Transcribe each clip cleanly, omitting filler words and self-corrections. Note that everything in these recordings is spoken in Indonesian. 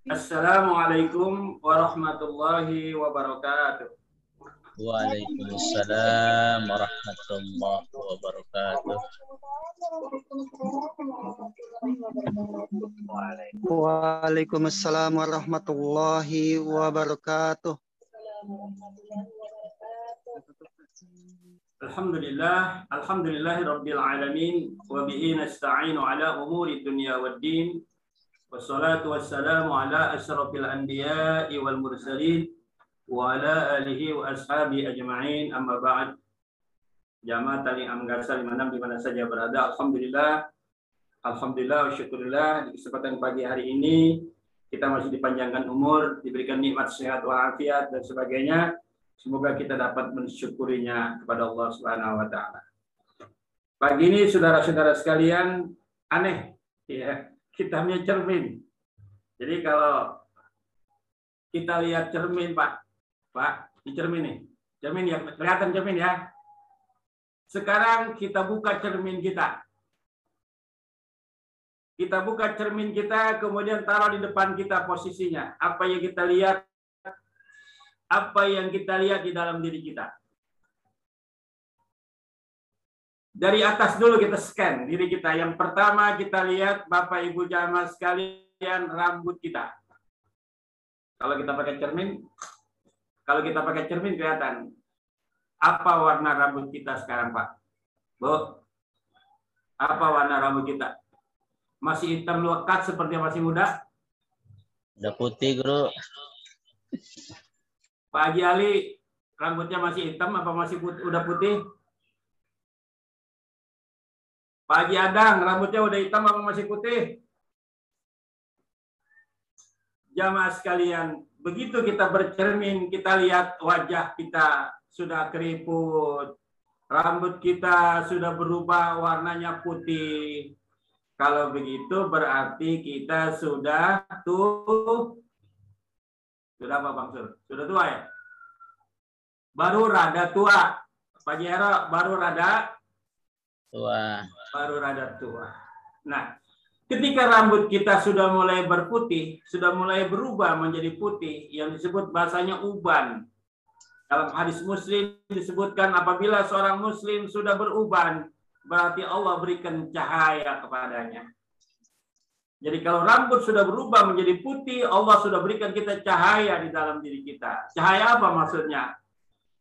Assalamualaikum warahmatullahi wabarakatuh. Waalaikumsalam warahmatullahi wabarakatuh. Waalaikumsalam warahmatullahi wabarakatuh. Alhamdulillahi rabbil alamin wa bihi nasta'inu ala umuri dunya waddin. Wassalatu wassalamu ala asyrafil anbiya'i wal mursalin wa ala alihi wa ashabi ajma'in, amma ba'd. Jamaah tali amgasa di mana saja berada, alhamdulillah wa syukurillah, di kesempatan pagi hari ini kita masih dipanjangkan umur, diberikan nikmat sehat walafiat dan sebagainya. Semoga kita dapat mensyukurinya kepada Allah Subhanahu wa taala. Pagi ini saudara-saudara sekalian, aneh ya, kita punya cermin. Jadi kalau kita lihat cermin, Pak, di cermin nih. Cermin ya, kelihatan cermin ya. Sekarang kita buka cermin kita. Kita buka cermin kita, kemudian taruh di depan kita posisinya. Apa yang kita lihat? Apa yang kita lihat di dalam diri kita? Dari atas dulu kita scan diri kita. Yang pertama kita lihat, Bapak Ibu jamaah sekalian, rambut kita. Kalau kita pakai cermin kelihatan. Apa warna rambut kita sekarang, Pak? Bu, apa warna rambut kita? Masih hitam lekat seperti yang masih muda? Udah putih, Guru. Pak Haji Ali, rambutnya masih hitam apa masih udah putih? Pak Haji Adang, rambutnya udah hitam apa masih putih? Jamaah sekalian, begitu kita bercermin, kita lihat wajah kita sudah keriput, rambut kita sudah berubah warnanya putih. Kalau begitu berarti kita sudah apa Bang Sur? Sudah tua ya? Baru rada tua. Pak Jero baru rada tua. Baru rada tua. Nah, ketika rambut kita sudah mulai berputih, sudah mulai berubah menjadi putih, yang disebut bahasanya uban. Dalam hadis Muslim disebutkan apabila seorang Muslim sudah beruban, berarti Allah berikan cahaya kepadanya. Jadi kalau rambut sudah berubah menjadi putih, Allah sudah berikan kita cahaya di dalam diri kita. Cahaya apa maksudnya?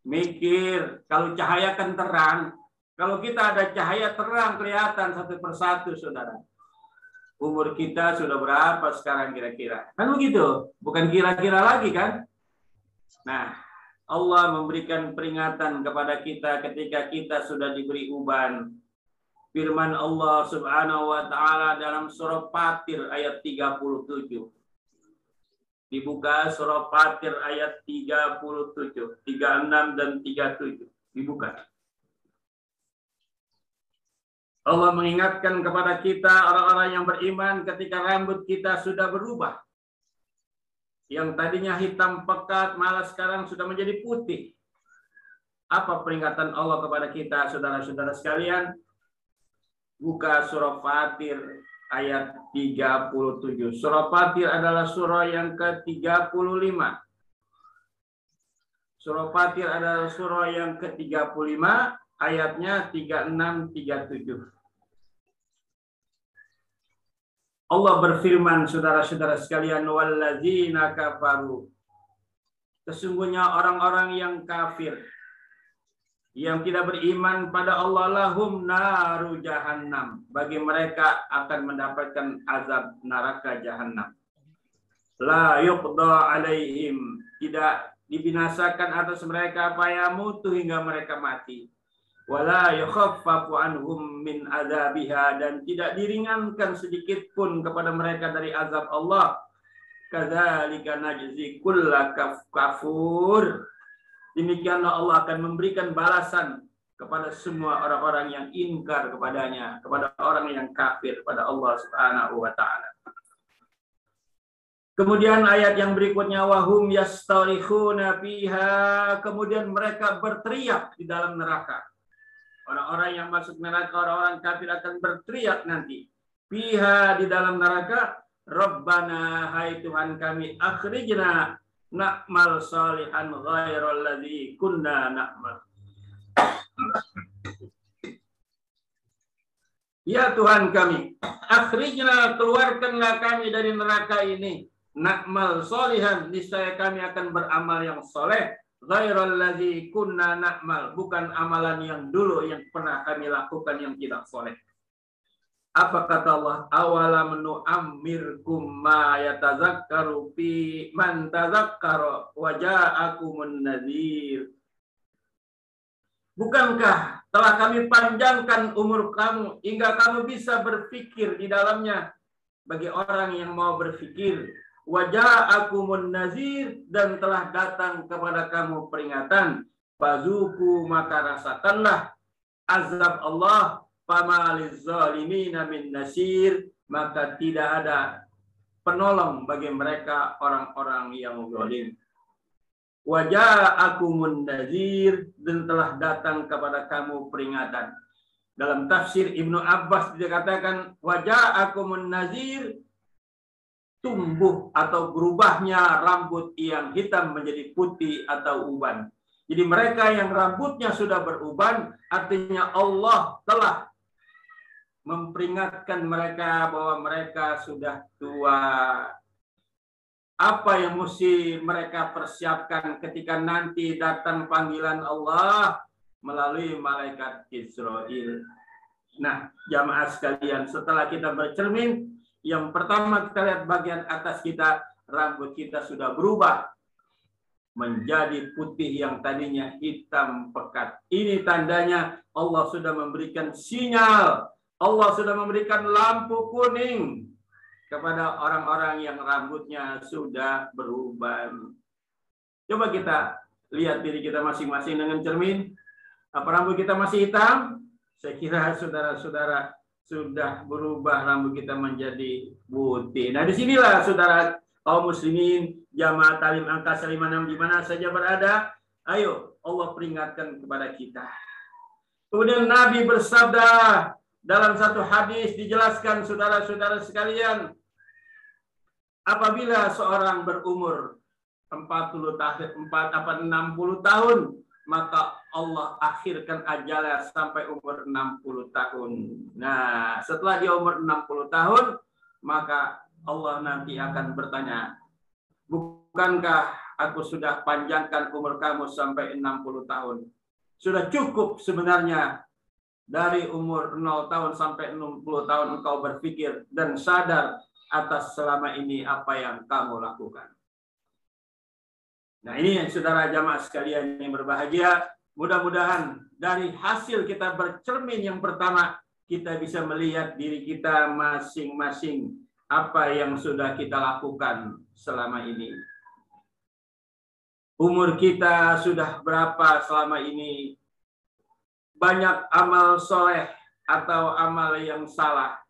Mikir, kalau cahaya kan terang. Kalau kita ada cahaya terang, kelihatan satu persatu, saudara. Umur kita sudah berapa sekarang kira-kira? Kan begitu? Bukan kira-kira lagi kan? Nah, Allah memberikan peringatan kepada kita ketika kita sudah diberi uban. Firman Allah Subhanahu wa taala dalam surah Fatir ayat 37. Dibuka surah Fatir ayat 37, 36 dan 37. Dibuka. Allah mengingatkan kepada kita orang-orang yang beriman ketika rambut kita sudah berubah. Yang tadinya hitam pekat malah sekarang sudah menjadi putih. Apa peringatan Allah kepada kita, saudara-saudara sekalian? Buka surah Fatir ayat 37. Surah Fatir adalah surah yang ke-35. Surah Fatir adalah surah yang ke-35, ayatnya 36-37. Allah berfirman, saudara-saudara sekalian, walladzina kafaru. Sesungguhnya orang-orang yang kafir, yang tidak beriman pada Allah, lahum naru jahannam. Bagi mereka akan mendapatkan azab neraka jahannam. La yuqda alaihim. Tidak dibinasakan atas mereka fayamutu hingga mereka mati. Wala yukhaffafu anhum min azabiha. Dan tidak diringankan sedikit pun kepada mereka dari azab Allah. Kadzalika najzi kulla kafur. Demikianlah Allah akan memberikan balasan kepada semua orang-orang yang ingkar kepadanya, kepada orang yang kafir kepada Allah Subhanahu wa taala. Kemudian ayat yang berikutnya, wahum yastarikhuna fiha, kemudian mereka berteriak di dalam neraka. Orang-orang yang masuk neraka, orang-orang kafir akan berteriak nanti. Fiha, di dalam neraka, Rabbana, hai Tuhan kami, akhrijna na'mal salihan ghairal ladzi kunna na'mal. Ya Tuhan kami, akhrijna, keluarkanlah kami dari neraka ini. Na'mal solihan, niscaya kami akan beramal yang soleh. Ghairal ladzi kunna na'mal, bukan amalan yang dulu yang pernah kami lakukan yang tidak soleh. Apa kata Allah? Awalam nu'ammirkum ma yatazakkaru fi man tazakkara wa ja'akumun nadhir. Bukankah telah kami panjangkan umur kamu hingga kamu bisa berpikir di dalamnya bagi orang yang mau berpikir. Wa ja'akumun nadhir, dan telah datang kepada kamu peringatan. Fazuku, maka rasakanlah azab Allah. Fama lizalimina min nasir, maka tidak ada penolong bagi mereka orang-orang yang zalim. Wa ja'akumun nazir, dan telah datang kepada kamu peringatan. Dalam tafsir Ibnu Abbas dikatakan wa ja'akumun nazir, tumbuh atau berubahnya rambut yang hitam menjadi putih atau uban. Jadi mereka yang rambutnya sudah beruban, artinya Allah telah memperingatkan mereka bahwa mereka sudah tua. Apa yang mesti mereka persiapkan ketika nanti datang panggilan Allah melalui malaikat Israel. Nah, jamaah sekalian, setelah kita bercermin, yang pertama kita lihat bagian atas kita, rambut kita sudah berubah menjadi putih yang tadinya hitam pekat. Ini tandanya Allah sudah memberikan sinyal, Allah sudah memberikan lampu kuning kepada orang-orang yang rambutnya sudah berubah. Coba kita lihat diri kita masing-masing dengan cermin. Apa rambut kita masih hitam? Saya kira saudara-saudara sudah berubah rambut kita menjadi putih. Nah, disinilah saudara kaum muslimin, jamaah Talim Angkasa 56 di mana saja berada, ayo Allah peringatkan kepada kita. Kemudian Nabi bersabda, dalam satu hadis dijelaskan saudara-saudara sekalian, apabila seorang berumur 60 tahun, maka Allah akhirkan ajalnya sampai umur 60 tahun. Nah, setelah dia umur 60 tahun, maka Allah nanti akan bertanya, bukankah aku sudah panjangkan umur kamu sampai 60 tahun? Sudah cukup sebenarnya dari umur 0 tahun sampai 60 tahun engkau berpikir dan sadar atas selama ini apa yang kamu lakukan. Nah, ini saudara jamaah sekalian yang berbahagia, mudah-mudahan dari hasil kita bercermin yang pertama, kita bisa melihat diri kita masing-masing, apa yang sudah kita lakukan selama ini. Umur kita sudah berapa selama ini? Banyak amal soleh atau amal yang salah.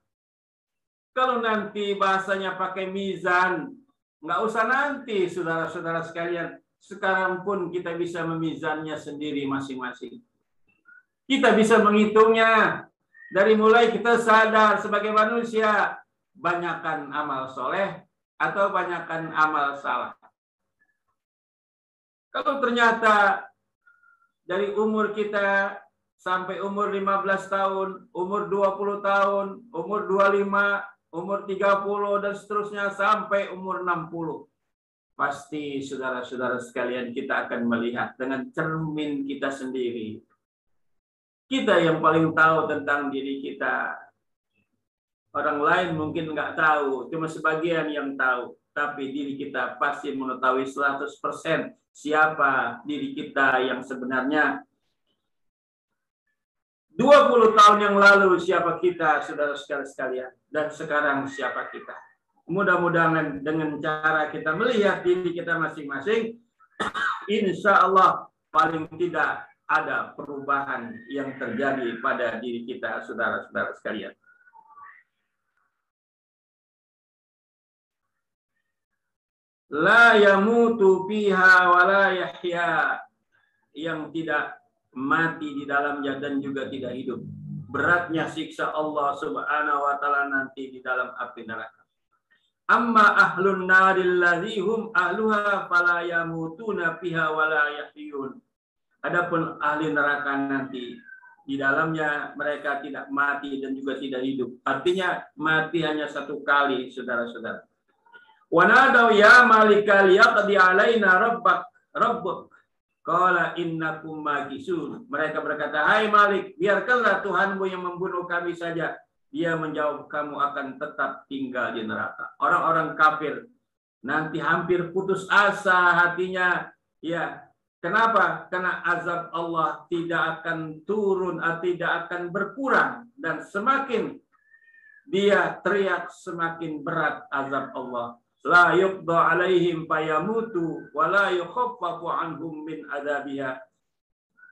Kalau nanti bahasanya pakai mizan, nggak usah nanti saudara-saudara sekalian. Sekarang pun kita bisa memizannya sendiri masing-masing. Kita bisa menghitungnya. Dari mulai kita sadar sebagai manusia, banyakkan amal soleh atau banyakkan amal salah. Kalau ternyata dari umur kita sampai umur 15 tahun, umur 20 tahun, umur 25, umur 30, dan seterusnya sampai umur 60. Pasti saudara-saudara sekalian kita akan melihat dengan cermin kita sendiri. Kita yang paling tahu tentang diri kita. Orang lain mungkin nggak tahu, cuma sebagian yang tahu. Tapi diri kita pasti mengetahui 100% siapa diri kita yang sebenarnya. 20 tahun yang lalu siapa kita, saudara-saudara sekalian, dan sekarang siapa kita. Mudah-mudahan dengan cara kita melihat diri kita masing-masing, insya Allah paling tidak ada perubahan yang terjadi pada diri kita, saudara-saudara sekalian. La yamutu fiha wa la yahya, yang tidak mati di dalamnya dan juga tidak hidup. Beratnya siksa Allah Subhanahu wa taala nanti di dalam api neraka. Amma ahlun naril ladzihum ahluha fala yamutuna fiha wala yahyun. Adapun ahli neraka nanti, di dalamnya mereka tidak mati dan juga tidak hidup. Artinya mati hanya satu kali, saudara-saudara. Wa nadaw ya malikal yaqdi alaina rabbuk qala innakum makisun. Mereka berkata, hai Malik, biarkanlah Tuhanmu yang membunuh kami saja. Dia menjawab, kamu akan tetap tinggal di neraka. Orang-orang kafir nanti hampir putus asa hatinya. Ya, kenapa? Karena azab Allah tidak akan turun, tidak akan berkurang. Dan semakin dia teriak, semakin berat azab Allah. La yuqda alaihim fayamutu wa la yukhaffafu anhum min adzabiha.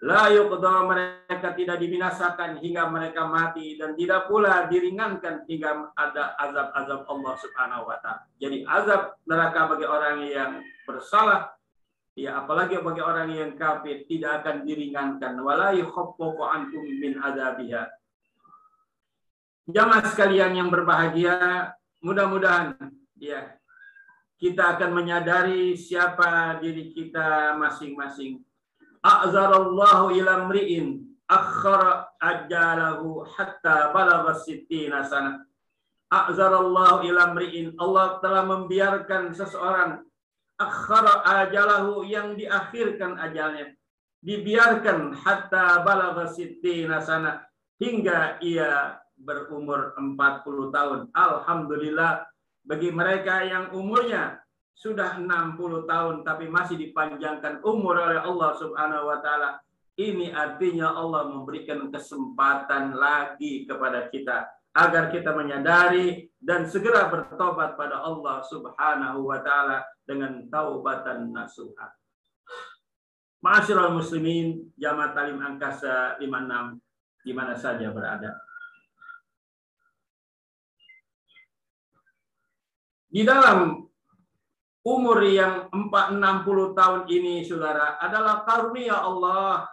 La yuqda, mereka tidak dibinasakan hingga mereka mati, dan tidak pula diringankan hingga ada azab-azab Allah Subhanahu wa taala. Jadi azab neraka bagi orang yang bersalah, ya apalagi bagi orang yang kafir, tidak akan diringankan. Wala yukhaffafu anhum min adzabiha. Jamaah sekalian yang berbahagia, mudah-mudahan ya kita akan menyadari siapa diri kita masing-masing. A'zarallahu ila mri'in akhara ajalahu hatta balagha sittina sana. A'zarallahu ila mri'in, Allah telah membiarkan seseorang akhara ajalahu, yang diakhirkan ajalnya, dibiarkan hatta balagha sittina sana, hingga ia berumur 40 tahun. Alhamdulillah bagi mereka yang umurnya sudah 60 tahun tapi masih dipanjangkan umur oleh Allah Subhanahu wa taala. Ini artinya Allah memberikan kesempatan lagi kepada kita agar kita menyadari dan segera bertobat pada Allah Subhanahu wa taala dengan taubatan nasuha. Ma'asyiral muslimin, jamaah Talim Angkasa 56 di mana saja berada. Di dalam umur yang 60 tahun ini, saudara, adalah karunia Allah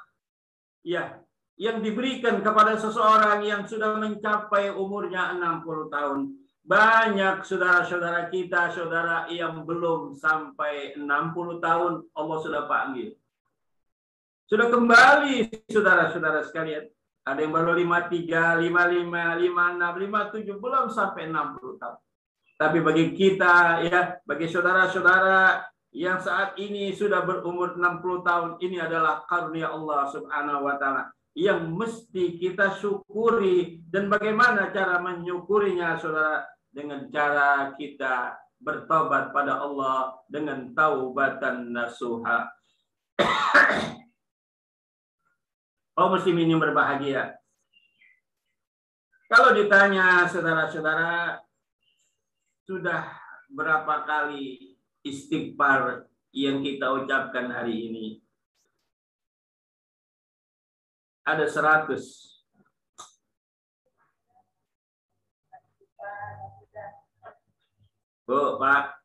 ya, yang diberikan kepada seseorang yang sudah mencapai umurnya 60 tahun. Banyak saudara-saudara kita, saudara yang belum sampai 60 tahun, Allah sudah panggil. Sudah kembali, saudara-saudara sekalian. Ada yang baru 53, 55, 56, 57, belum sampai 60 tahun. Tapi bagi kita, ya, bagi saudara-saudara yang saat ini sudah berumur 60 tahun, ini adalah karunia Allah Subhanahu wa taala yang mesti kita syukuri. Dan bagaimana cara menyukurinya, saudara? Dengan cara kita bertobat pada Allah dengan taubatan nasuha. Oh muslimin yang berbahagia. Kalau ditanya saudara-saudara, sudah berapa kali istighfar yang kita ucapkan hari ini? Ada 100. Bu, Pak.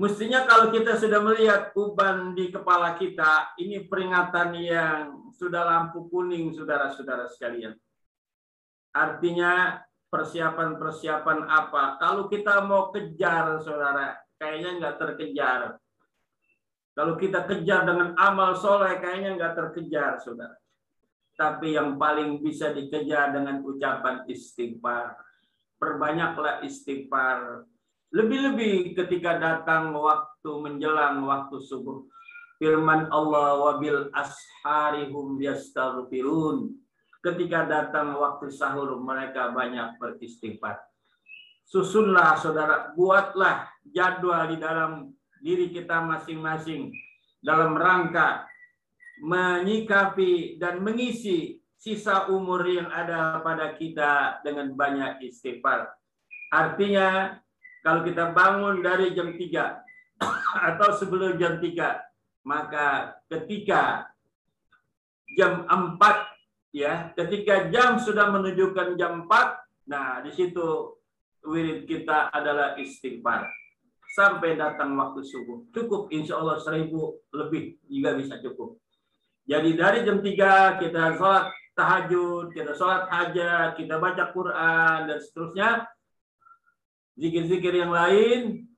Mestinya kalau kita sudah melihat uban di kepala kita, ini peringatan yang sudah lampu kuning, saudara-saudara sekalian. Artinya persiapan-persiapan apa? Kalau kita mau kejar, saudara, kayaknya nggak terkejar. Kalau kita kejar dengan amal soleh, kayaknya nggak terkejar, saudara. Tapi yang paling bisa dikejar dengan ucapan istighfar. Perbanyaklah istighfar. Lebih-lebih ketika datang waktu menjelang waktu subuh. Firman Allah, wabil asharihum yastaghfirun. Ketika datang waktu sahur, mereka banyak beristighfar. Susunlah, saudara, buatlah jadwal di dalam diri kita masing-masing dalam rangka menyikapi dan mengisi sisa umur yang ada pada kita dengan banyak istighfar. Artinya, kalau kita bangun dari jam 3 atau sebelum jam 3, maka ketika jam 4, ya, ketika jam sudah menunjukkan jam 4, nah di situ wirid kita adalah istighfar sampai datang waktu subuh. Cukup, insya Allah 1000 lebih juga bisa cukup. Jadi dari jam 3 kita sholat tahajud, kita sholat hajat, kita baca Quran dan seterusnya. zikir-zikir yang lain,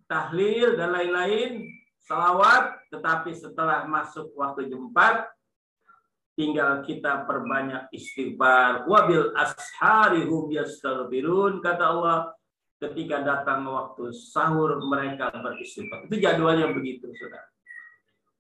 tahlil dan lain-lain, salawat, tetapi setelah masuk waktu jam 4, tinggal kita perbanyak istighfar. Wabil ashari hum yastaghfirun, kata Allah, ketika datang waktu sahur mereka beristighfar. Itu jadwalnya begitu, Saudara.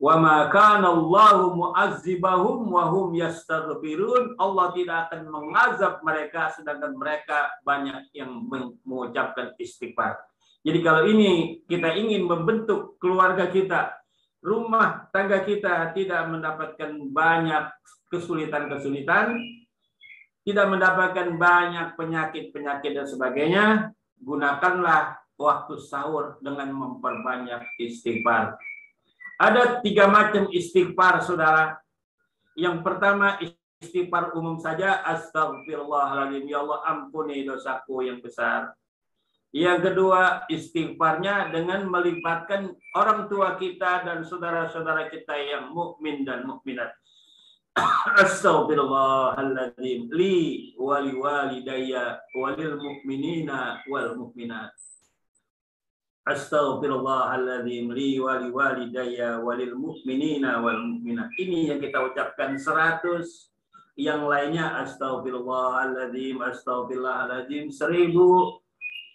Wa ma kana Allahu mu'azzibahum wa hum yastaghfirun. Allah tidak akan mengazab mereka sedangkan mereka banyak yang mengucapkan istighfar. Jadi kalau ini kita ingin membentuk keluarga kita, rumah tangga kita tidak mendapatkan banyak kesulitan-kesulitan, tidak mendapatkan banyak penyakit-penyakit dan sebagainya, gunakanlah waktu sahur dengan memperbanyak istighfar. Ada 3 macam istighfar, Saudara. Yang pertama, istighfar umum saja, astagfirullahaladzim, ya Allah ampuni dosaku yang besar. Yang kedua, istighfarnya dengan melibatkan orang tua kita dan saudara-saudara kita yang mukmin dan mukminat. Astagfirullahaladzim li wali walidayya walil mu'minina wal mu'minat. Astaghfirullahaladzim li wali walidayya walil mu'minina wal mu'minat. Ini yang kita ucapkan 100, yang lainnya astaghfirullahaladzim, astaghfirullahaladzim 1000,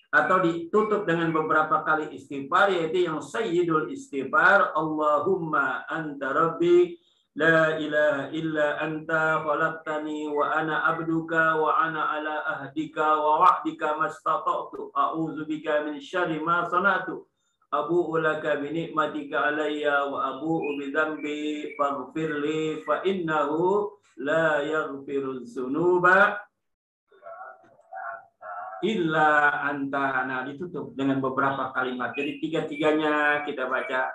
atau ditutup dengan beberapa kali istighfar, yaitu yang sayyidul istighfar, Allahumma anta rabbi la ilaha illa anta khalaqtani wa ana abduka wa ana ala ahdika wa wa'dika mastata'tu a'udzu bika min syarri ma sana'tu abu'u laka bi ni'matika alayya wa abu'u bi dzambi faghfirli fa innahu la yaghfiru dzunuba illa anta. Nah, ditutup dengan beberapa kalimat. Jadi 3-3-nya kita baca.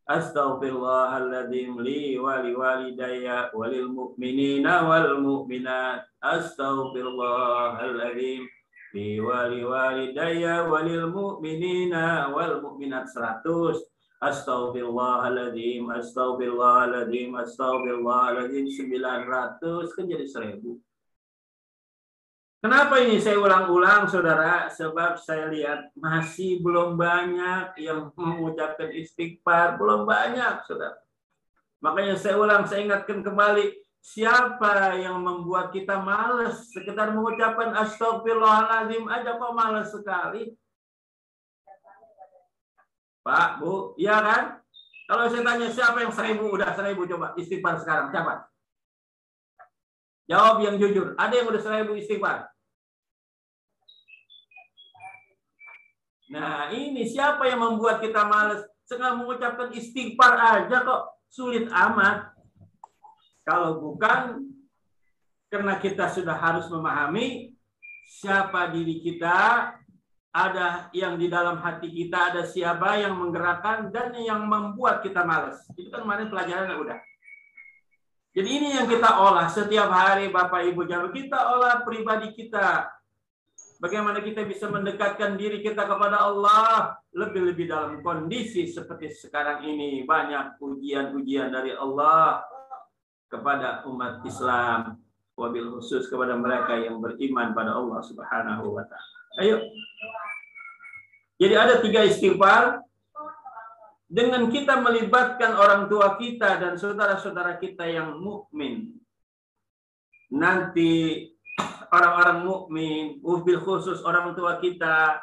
Astaghfirullahaladzim li wali walidayya walil mu'minina wal mu'minat. Astaghfirullahaladzim li wali walidayya walil mu'minina wal mu'minat 100. Astaghfirullahaladzim, astaghfirullahaladzim, astaghfirullahaladzim 900, kan jadi 1000. Kenapa ini saya ulang-ulang, Saudara? Sebab saya lihat masih belum banyak yang mengucapkan istighfar. Belum banyak, Saudara. Makanya saya ulang, saya ingatkan kembali. Siapa yang membuat kita malas? Sekedar mengucapkan astagfirullahaladzim aja kok malas sekali. Pak, Bu, iya kan? Kalau saya tanya siapa yang 1000, udah 1000 coba istighfar sekarang. Siapa? Jawab yang jujur. Ada yang udah 1000 istighfar? Nah, ini siapa yang membuat kita malas? Sekarang mengucapkan istighfar aja kok sulit amat. Kalau bukan karena kita sudah harus memahami siapa diri kita, ada yang di dalam hati kita, ada siapa yang menggerakkan dan yang membuat kita malas. Itu kan kemarin pelajarannya udah. Jadi ini yang kita olah setiap hari, Bapak Ibu. Jangan kita olah pribadi kita. Bagaimana kita bisa mendekatkan diri kita kepada Allah. Lebih-lebih dalam kondisi seperti sekarang ini. Banyak ujian-ujian dari Allah kepada umat Islam. Wabil khusus kepada mereka yang beriman pada Allah Subhanahu wa Ta'ala. Ayo. Jadi ada 3 istighfar. Dengan kita melibatkan orang tua kita dan saudara-saudara kita yang mukmin, nanti orang-orang mukmin, wabil khusus orang tua kita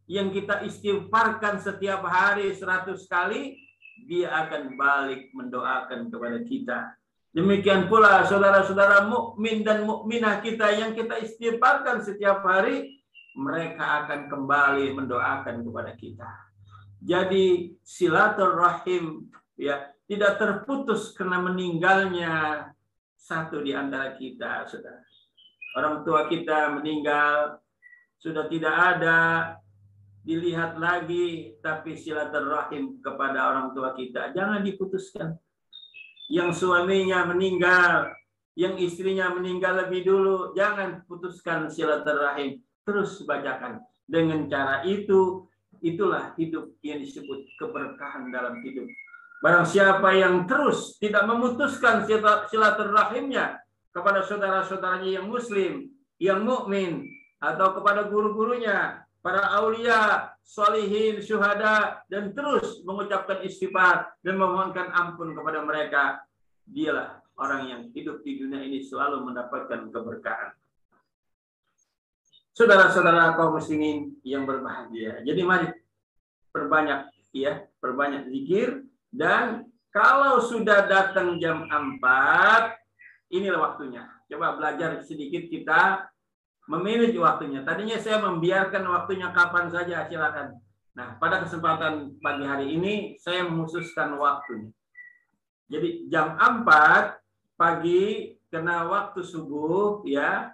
yang kita istighfarkan setiap hari 100 kali, dia akan balik mendoakan kepada kita. Demikian pula saudara-saudara mukmin dan mukminah kita yang kita istighfarkan setiap hari, mereka akan kembali mendoakan kepada kita. Jadi silaturahim ya tidak terputus karena meninggalnya satu di antara kita, Saudara. Orang tua kita meninggal, sudah tidak ada, dilihat lagi, tapi silaturahim kepada orang tua kita jangan diputuskan. Yang suaminya meninggal, yang istrinya meninggal lebih dulu, jangan putuskan silaturahim, terus bacakan. Dengan cara itu, itulah hidup yang disebut keberkahan dalam hidup. Barang siapa yang terus tidak memutuskan silaturahimnya kepada saudara-saudaranya yang muslim, yang mukmin, atau kepada guru-gurunya, para aulia, solihin, syuhada, dan terus mengucapkan istighfar dan memohonkan ampun kepada mereka. Dialah orang yang hidup di dunia ini selalu mendapatkan keberkahan. Saudara-saudara kaum muslimin yang berbahagia. Jadi mari perbanyak zikir, dan kalau sudah datang jam 4, inilah waktunya. Coba belajar sedikit kita memanage waktunya. Tadinya saya membiarkan waktunya kapan saja, silakan. Nah, pada kesempatan pagi hari ini saya mengkhususkan waktunya. Jadi jam 4 pagi kena waktu subuh ya.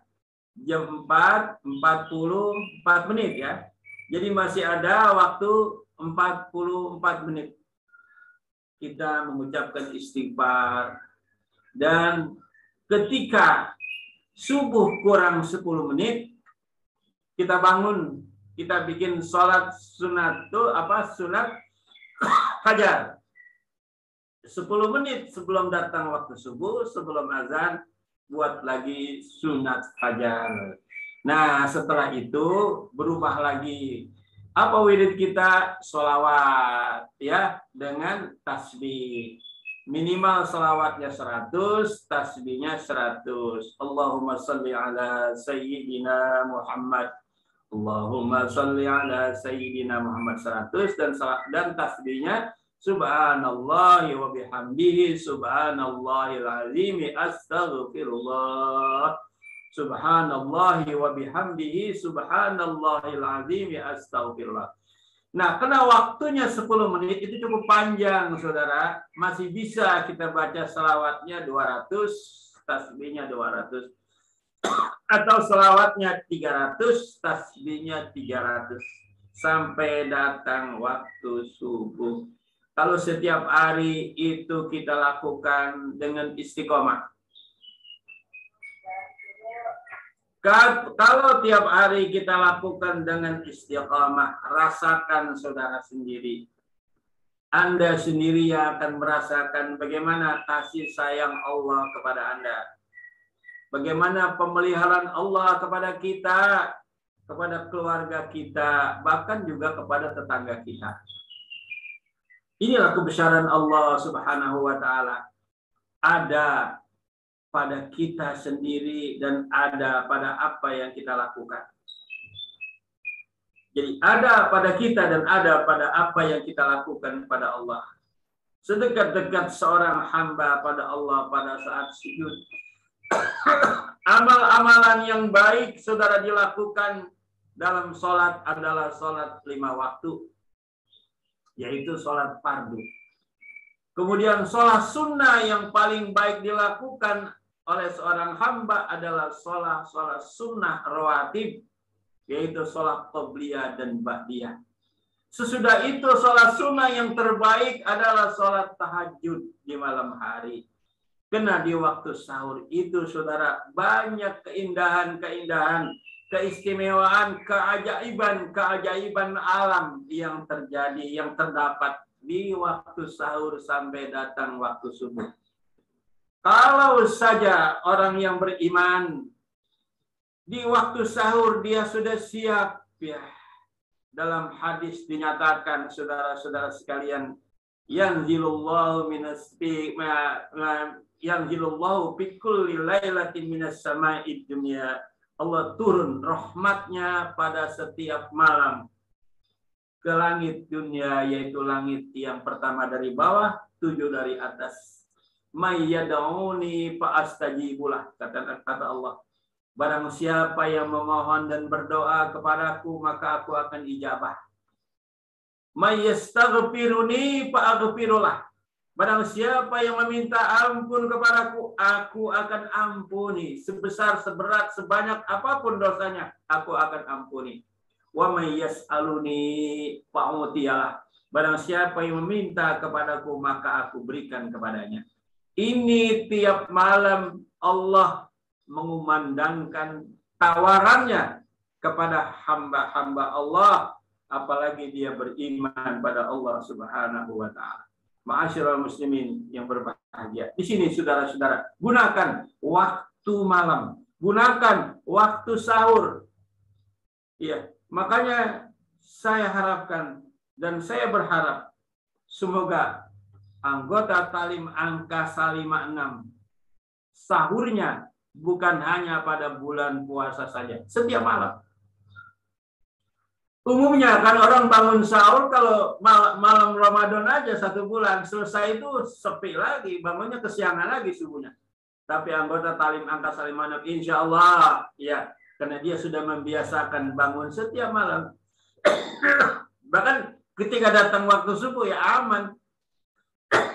Jam 4:44 menit ya. Jadi masih ada waktu 44 menit. Kita mengucapkan istighfar. Dan ketika subuh kurang 10 menit, kita bangun, kita bikin sholat sunat sunat fajar. 10 menit sebelum datang waktu subuh, sebelum azan, buat lagi sunat fajar. Nah, setelah itu berubah lagi. Apa wirid kita? Sholawat ya, dengan tasbih. Minimal sholawatnya 100, tasbihnya 100. Allahumma salli ala Sayyidina Muhammad. Allahumma salli ala Sayyidina Muhammad 100, dan tasbihnya Subhanallah wa bihamdihi subhanallahil azim astaghfirullah. Subhanallah wa bihamdihi subhanallahil azim astaghfirullah. Nah, karena waktunya 10 menit itu cukup panjang, saudara. Masih bisa kita baca selawatnya 200, tasbihnya 200. Atau selawatnya 300, tasbihnya 300. Sampai datang waktu subuh. Kalau setiap hari itu kita lakukan dengan istiqomah. Kalau tiap hari kita lakukan dengan istiqomah, rasakan saudara sendiri. Anda sendiri yang akan merasakan bagaimana kasih sayang Allah kepada Anda. Bagaimana pemeliharaan Allah kepada kita, kepada keluarga kita, bahkan juga kepada tetangga kita. Inilah kebesaran Allah Subhanahu wa Ta'ala. Ada pada kita sendiri dan ada pada apa yang kita lakukan. Jadi ada pada kita dan ada pada apa yang kita lakukan pada Allah. Sedekat-dekat seorang hamba pada Allah pada saat sujud. Amal-amalan yang baik saudara dilakukan dalam sholat adalah sholat 5 waktu. Yaitu sholat fardu. Kemudian sholat sunnah yang paling baik dilakukan oleh seorang hamba adalah sholat sunnah rawatib, yaitu sholat qobliyah dan ba'diyah. Sesudah itu sholat sunnah yang terbaik adalah sholat tahajud di malam hari. Karena di waktu sahur itu saudara banyak keindahan-keindahan, keistimewaan, keajaiban alam yang terjadi, yang terdapat di waktu sahur sampai datang waktu subuh. Kalau saja orang yang beriman di waktu sahur dia sudah siap, ya. Dalam hadis dinyatakan saudara-saudara sekalian, yanzilullahu fi kulli lailatin minas sama'id dunya. Allah turun rahmatnya pada setiap malam ke langit dunia, yaitu langit yang pertama dari bawah, 7 dari atas. Mayyad'uni fa'astajibulah, kata Allah. Barang siapa yang memohon dan berdoa kepadaku, maka aku akan ijabah. Mayyastaghfiruni fa'aghfirulah. Barang siapa yang meminta ampun kepadaku, aku akan ampuni. Sebesar, seberat, sebanyak apapun dosanya, aku akan ampuni. Wa may yas'aluni fa'utiyalah. Barang siapa yang meminta kepadaku, maka aku berikan kepadanya. Ini tiap malam Allah mengumandangkan tawarannya kepada hamba-hamba Allah, apalagi dia beriman pada Allah Subhanahu wa Ta'ala. Ma'asyiral muslimin yang berbahagia. Di sini saudara-saudara, gunakan waktu malam, gunakan waktu sahur. Iya, Makanya saya harapkan dan saya berharap semoga anggota Talim Angkasa 56 sahurnya bukan hanya pada bulan puasa saja, setiap malam. Umumnya kan orang bangun sahur kalau malam Ramadan aja 1 bulan, selesai itu sepi lagi, bangunnya kesiangan lagi subuhnya. Tapi anggota Talim Angkasa 56 insya Allah ya, karena dia sudah membiasakan bangun setiap malam. Bahkan ketika datang waktu subuh ya aman.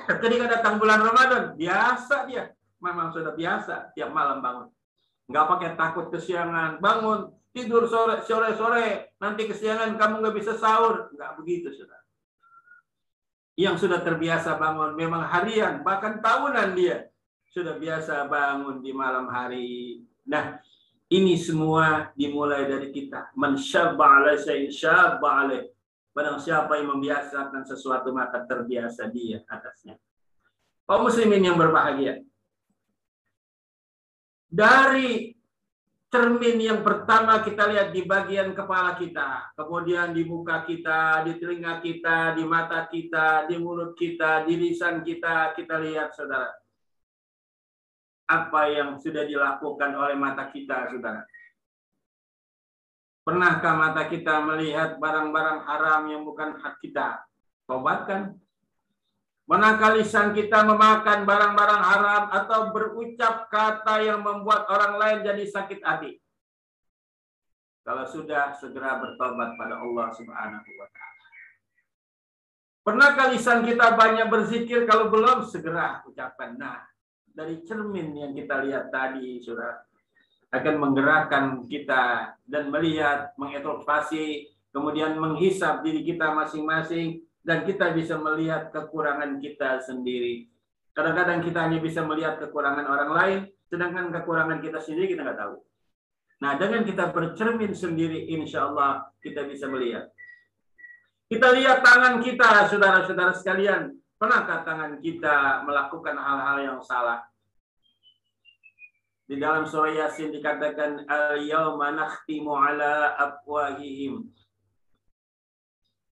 Ketika datang bulan Ramadan biasa dia, memang sudah biasa tiap malam bangun. Nggak pakai takut kesiangan, bangun tidur sore nanti kesiangan kamu nggak bisa sahur, nggak begitu sudah. Yang sudah terbiasa bangun memang harian bahkan tahunan dia sudah biasa bangun di malam hari. Nah, ini semua dimulai dari kita. Man syabba alai syai'in syabba alai. Barang siapa yang membiasakan sesuatu maka terbiasa dia atasnya. Kaum muslimin yang berbahagia. Dari cermin yang pertama kita lihat di bagian kepala kita, kemudian di muka kita, di telinga kita, di mata kita, di mulut kita, di lisan kita, kita lihat saudara. Apa yang sudah dilakukan oleh mata kita, saudara? Pernahkah mata kita melihat barang-barang haram yang bukan hak kita? Tobatkan. Pernahkah lisan kita memakan barang-barang haram atau berucap kata yang membuat orang lain jadi sakit hati? Kalau sudah, segera bertobat pada Allah Subhanahu wa Ta'ala. Pernahkah lisan kita banyak berzikir? Kalau belum, segera ucapkan. Nah, dari cermin yang kita lihat tadi, saudara, akan menggerakkan kita dan melihat, mengintrospeksi, kemudian menghisap diri kita masing-masing, dan kita bisa melihat kekurangan kita sendiri. Kadang-kadang kita hanya bisa melihat kekurangan orang lain, sedangkan kekurangan kita sendiri kita nggak tahu. Nah, dengan kita bercermin sendiri, insya Allah kita bisa melihat. Kita lihat tangan kita, saudara-saudara sekalian. Pernahkah tangan kita melakukan hal-hal yang salah? Di dalam surah Yasin dikatakan al-yauma nakhtimu ala afwahihim.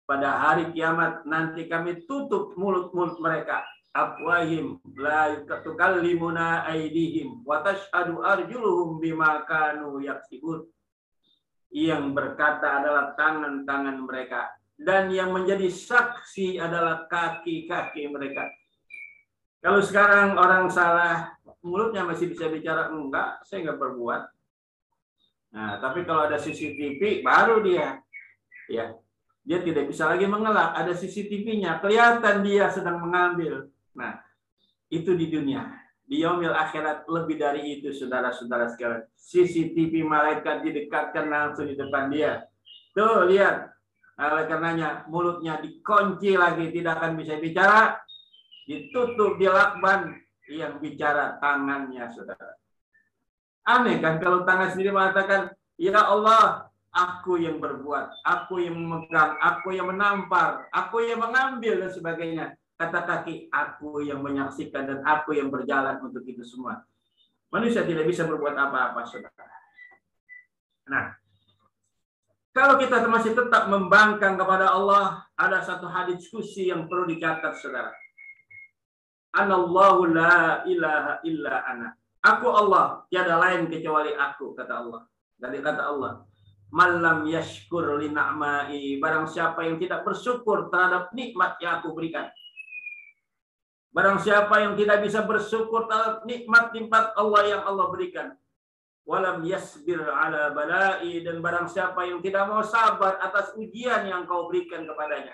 Pada hari kiamat nanti kami tutup mulut-mulut mereka. Afwahim la tukallimuna aydihim wa tashhadu arjuluhum bima kanu yaksibun. Yang berkata adalah tangan-tangan mereka. Dan yang menjadi saksi adalah kaki-kaki mereka. Kalau sekarang orang salah, mulutnya masih bisa bicara, enggak, saya enggak berbuat. Nah, tapi kalau ada CCTV, baru dia tidak bisa lagi mengelak. Ada CCTV-nya, kelihatan dia sedang mengambil. Nah, itu di dunia. Di yaumil akhirat lebih dari itu, saudara-saudara sekalian. CCTV malaikat didekatkan langsung di depan dia. Tuh, lihat. Oleh karenanya mulutnya dikunci lagi, tidak akan bisa bicara, ditutup, dilakban, yang bicara tangannya, saudara. Aneh kan kalau tangan sendiri mengatakan, ya Allah, aku yang berbuat, aku yang memegang, aku yang menampar, aku yang mengambil dan sebagainya. Kata kaki, aku yang menyaksikan dan aku yang berjalan untuk itu semua. Manusia tidak bisa berbuat apa-apa, saudara. Nah, kalau kita masih tetap membangkang kepada Allah, ada satu hadis diskusi yang perlu dicatat, saudara. Anallahu la ilaha illa ana. Aku Allah, tiada lain kecuali aku, kata Allah. Dari kata Allah, malam yashkur li na'mai, barang siapa yang tidak bersyukur terhadap nikmat yang aku berikan. Barang siapa yang tidak bisa bersyukur terhadap nikmat-nikmat Allah yang Allah berikan. Walam yasbir ala balai, dan barang siapa yang tidak mau sabar atas ujian yang kau berikan kepadanya.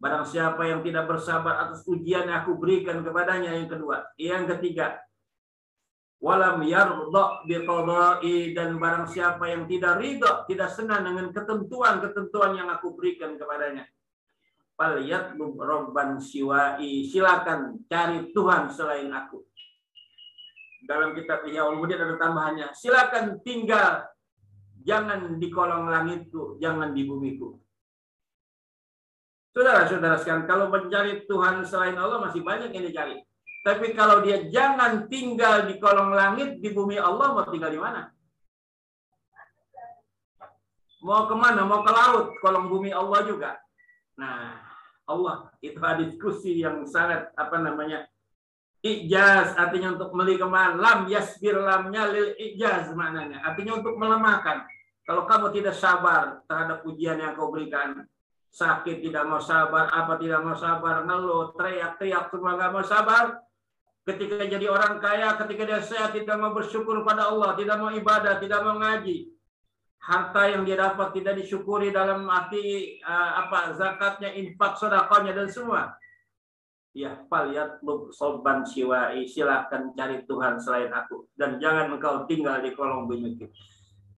Barang siapa yang tidak bersabar atas ujian yang aku berikan kepadanya, yang kedua. Yang ketiga, walam yardha biqadai, dan barang siapa yang tidak ridha, tidak senang dengan ketentuan-ketentuan yang aku berikan kepadanya. Falyatlub rabban siwai, silakan cari Tuhan selain aku. Dalam kitab Ihya Ulumuddin ada tambahannya, silakan tinggal, jangan di kolong langitku, jangan di bumiku. Saudara-saudara sekalian, kalau mencari Tuhan selain Allah masih banyak yang dicari. Tapi kalau dia jangan tinggal di kolong langit, di bumi Allah, mau tinggal di mana? Mau kemana? Mau ke laut, kolong bumi Allah juga. Nah, Allah itu ada diskusi yang sangat ijaz, artinya untuk melikman. Lam yasbir, lamnya lil ijaz maknanya, artinya untuk melemahkan. Kalau kamu tidak sabar terhadap ujian yang kau berikan, sakit tidak mau sabar, apa tidak mau sabar, ngeluh, teriak-teriak, semua nggak mau sabar. Ketika jadi orang kaya, ketika dia sehat, tidak mau bersyukur pada Allah, tidak mau ibadah, tidak mau ngaji. Harta yang dia dapat tidak disyukuri dalam arti zakatnya, infak, sedekahnya dan semua. Ya, falyatlub soban siwai, silakan cari Tuhan selain aku dan jangan engkau tinggal di kolong bumi.